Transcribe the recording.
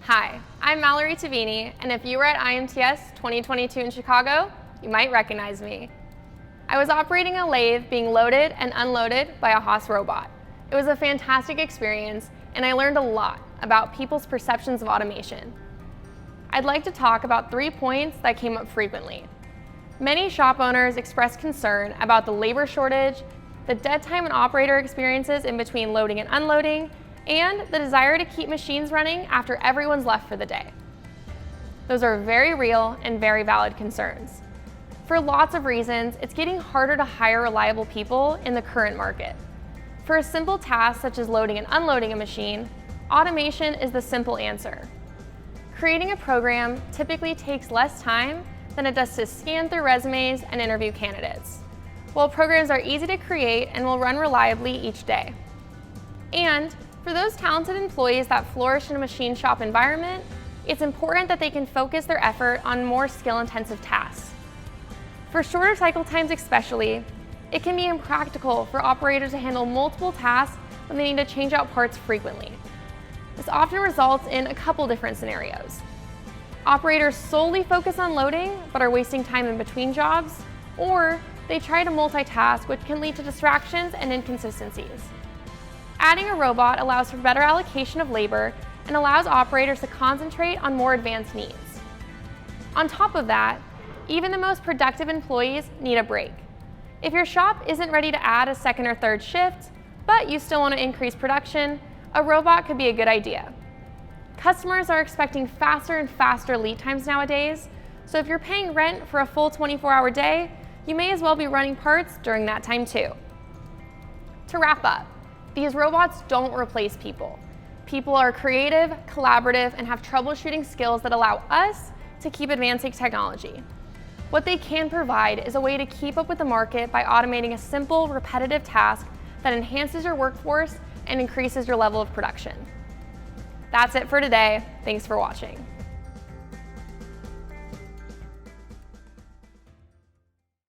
Hi, I'm Mallory Tevini, and if you were at IMTS 2022 in Chicago, you might recognize me. I was operating a lathe being loaded and unloaded by a Haas robot. It was a fantastic experience, and I learned a lot about people's perceptions of automation. I'd like to talk about 3 points that came up frequently. Many shop owners expressed concern about the labor shortage, the dead time and operator experiences in between loading and unloading, and the desire to keep machines running after everyone's left for the day. Those are very real and very valid concerns. For lots of reasons, it's getting harder to hire reliable people in the current market. For a simple task such as loading and unloading a machine, automation is the simple answer. Creating a program typically takes less time than it does to scan through resumes and interview candidates, while programs are easy to create and will run reliably each day. And for those talented employees that flourish in a machine shop environment, it's important that they can focus their effort on more skill-intensive tasks. For shorter cycle times especially, it can be impractical for operators to handle multiple tasks when they need to change out parts frequently. This often results in a couple different scenarios. Operators solely focus on loading but are wasting time in between jobs, or they try to multitask, which can lead to distractions and inconsistencies. Adding a robot allows for better allocation of labor and allows operators to concentrate on more advanced needs. On top of that, even the most productive employees need a break. If your shop isn't ready to add a second or third shift, but you still want to increase production, a robot could be a good idea. Customers are expecting faster and faster lead times nowadays, so if you're paying rent for a full 24-hour day, you may as well be running parts during that time too. To wrap up, these robots don't replace people. People are creative, collaborative, and have troubleshooting skills that allow us to keep advancing technology. What they can provide is a way to keep up with the market by automating a simple, repetitive task that enhances your workforce and increases your level of production. That's it for today. Thanks for watching.